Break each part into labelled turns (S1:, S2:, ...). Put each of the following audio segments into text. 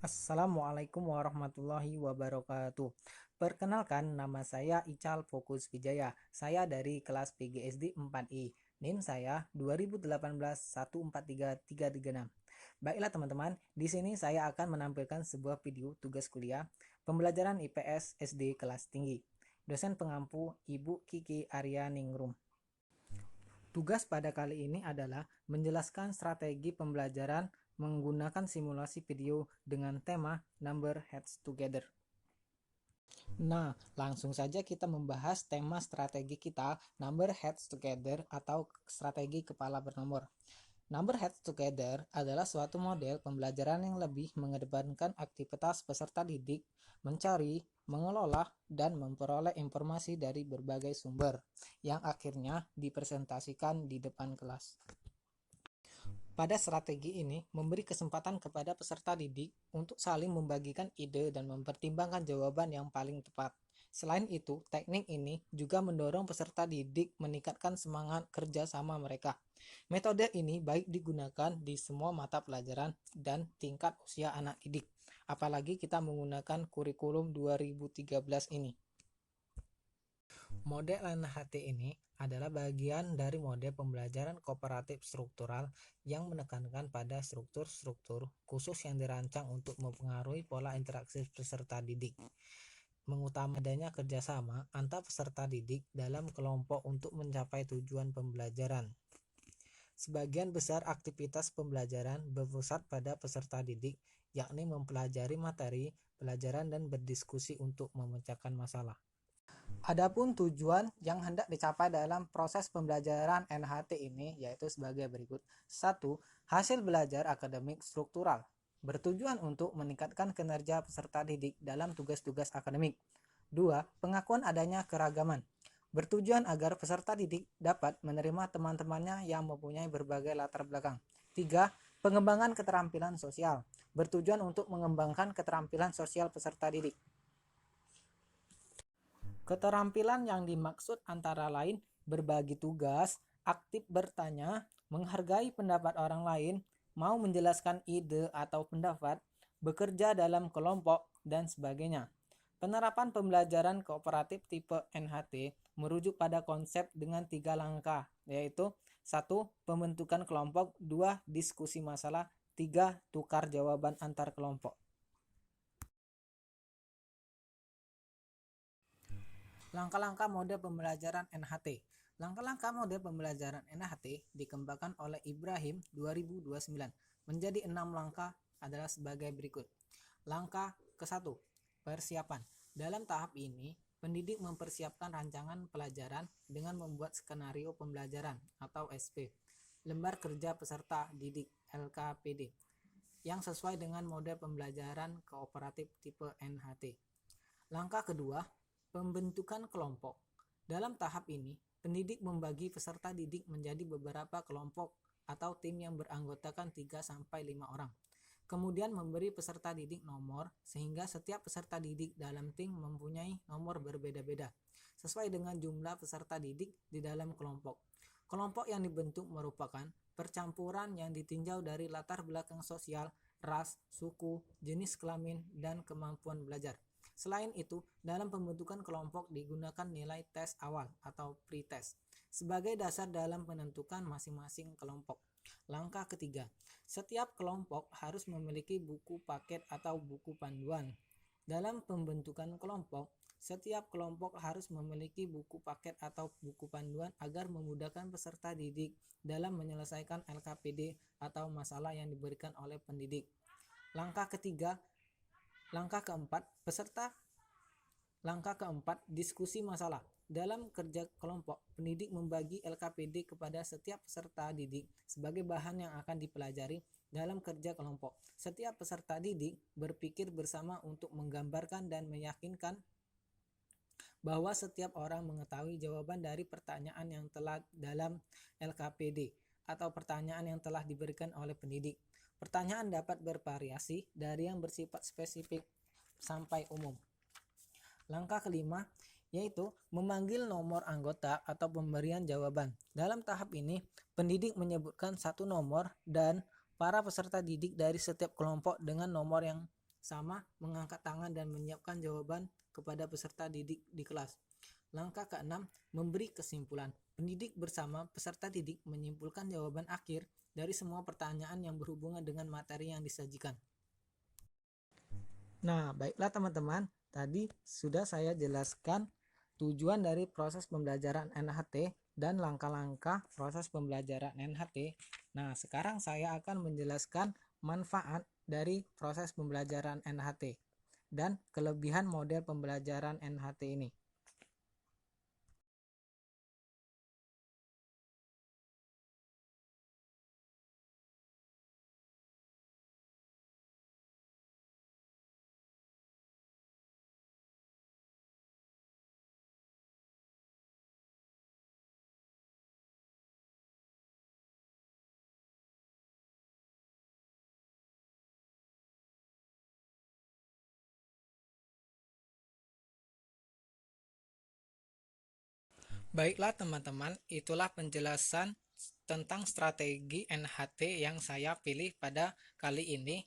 S1: Assalamualaikum warahmatullahi wabarakatuh. Perkenalkan, nama saya Ical Fokus Wijaya. Saya dari kelas PGSD 4I. NIM saya 2018 143336. Baiklah teman-teman, di sini saya akan menampilkan sebuah video tugas kuliah pembelajaran IPS SD kelas tinggi. Dosen pengampu Ibu Kiki Arya Ningrum. Tugas pada kali ini adalah menjelaskan strategi pembelajaran menggunakan simulasi video dengan tema Number Heads Together. Nah, langsung saja kita membahas tema strategi kita, Number Heads Together atau strategi kepala bernomor. Number Heads Together adalah suatu model pembelajaran yang lebih mengedepankan aktivitas peserta didik mencari, mengelola, dan memperoleh informasi dari berbagai sumber yang akhirnya dipresentasikan di depan kelas. Pada strategi ini, memberi kesempatan kepada peserta didik untuk saling membagikan ide dan mempertimbangkan jawaban yang paling tepat. Selain itu, teknik ini juga mendorong peserta didik meningkatkan semangat kerjasama mereka. Metode ini baik digunakan di semua mata pelajaran dan tingkat usia anak didik, apalagi kita menggunakan kurikulum 2013 ini. Model NHT ini adalah bagian dari model pembelajaran kooperatif struktural yang menekankan pada struktur-struktur khusus yang dirancang untuk mempengaruhi pola interaksi peserta didik, mengutamakan adanya kerjasama antar peserta didik dalam kelompok untuk mencapai tujuan pembelajaran. Sebagian besar aktivitas pembelajaran berpusat pada peserta didik, yakni mempelajari materi pelajaran dan berdiskusi untuk memecahkan masalah. Adapun tujuan yang hendak dicapai dalam proses pembelajaran NHT ini yaitu sebagai berikut. 1. Hasil belajar akademik struktural bertujuan untuk meningkatkan kinerja peserta didik dalam tugas-tugas akademik. 2. Pengakuan adanya keragaman bertujuan agar peserta didik dapat menerima teman-temannya yang mempunyai berbagai latar belakang. 3. Pengembangan keterampilan sosial bertujuan untuk mengembangkan keterampilan sosial peserta didik. Keterampilan yang dimaksud antara lain berbagi tugas, aktif bertanya, menghargai pendapat orang lain, mau menjelaskan ide atau pendapat, bekerja dalam kelompok, dan sebagainya. Penerapan pembelajaran kooperatif tipe NHT merujuk pada konsep dengan 3 langkah, yaitu 1. Pembentukan kelompok, 2. Diskusi masalah, 3. Tukar jawaban antar kelompok. Langkah-langkah model pembelajaran NHT. Langkah-langkah model pembelajaran NHT dikembangkan oleh Ibrahim 2029 menjadi 6 langkah adalah sebagai berikut. Langkah ke-1, persiapan. Dalam tahap ini, pendidik mempersiapkan rancangan pelajaran dengan membuat skenario pembelajaran atau SP, lembar kerja peserta didik LKPD, yang sesuai dengan model pembelajaran kooperatif tipe NHT. Langkah kedua, pembentukan kelompok. Dalam tahap ini, pendidik membagi peserta didik menjadi beberapa kelompok atau tim yang beranggotakan 3-5 orang. Kemudian memberi peserta didik nomor sehingga setiap peserta didik dalam tim mempunyai nomor berbeda-beda sesuai dengan jumlah peserta didik di dalam kelompok. Kelompok yang dibentuk merupakan percampuran yang ditinjau dari latar belakang sosial, ras, suku, jenis kelamin, dan kemampuan belajar. Selain itu, dalam pembentukan kelompok digunakan nilai tes awal atau pretest sebagai dasar dalam menentukan masing-masing kelompok. Langkah ketiga, setiap kelompok harus memiliki buku paket atau buku panduan. Dalam pembentukan kelompok, setiap kelompok harus memiliki buku paket atau buku panduan agar memudahkan peserta didik dalam menyelesaikan LKPD atau masalah yang diberikan oleh pendidik. Langkah keempat, diskusi masalah. Dalam kerja kelompok, pendidik membagi LKPD kepada setiap peserta didik sebagai bahan yang akan dipelajari dalam kerja kelompok. Setiap peserta didik berpikir bersama untuk menggambarkan dan meyakinkan bahwa setiap orang mengetahui jawaban dari pertanyaan yang telah dalam LKPD atau pertanyaan yang telah diberikan oleh pendidik. Pertanyaan dapat bervariasi dari yang bersifat spesifik sampai umum. Langkah kelima yaitu memanggil nomor anggota atau pemberian jawaban. Dalam tahap ini, pendidik menyebutkan satu nomor dan para peserta didik dari setiap kelompok dengan nomor yang sama mengangkat tangan dan menyiapkan jawaban kepada peserta didik di kelas. Langkah keenam, memberi kesimpulan. Pendidik bersama peserta didik menyimpulkan jawaban akhir dari semua pertanyaan yang berhubungan dengan materi yang disajikan. Nah, baiklah teman-teman, tadi sudah saya jelaskan tujuan dari proses pembelajaran NHT dan langkah-langkah proses pembelajaran NHT. Nah, sekarang saya akan menjelaskan manfaat dari proses pembelajaran NHT dan kelebihan model pembelajaran NHT ini. Baiklah teman-teman, itulah penjelasan tentang strategi NHT yang saya pilih pada kali ini.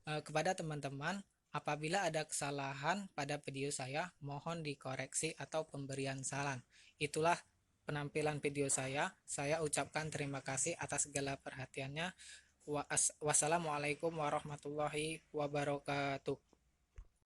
S1: Kepada teman-teman, apabila ada kesalahan pada video saya, mohon dikoreksi atau pemberian saran. Itulah penampilan video saya. Saya ucapkan terima kasih atas segala perhatiannya. Wassalamualaikum warahmatullahi wabarakatuh.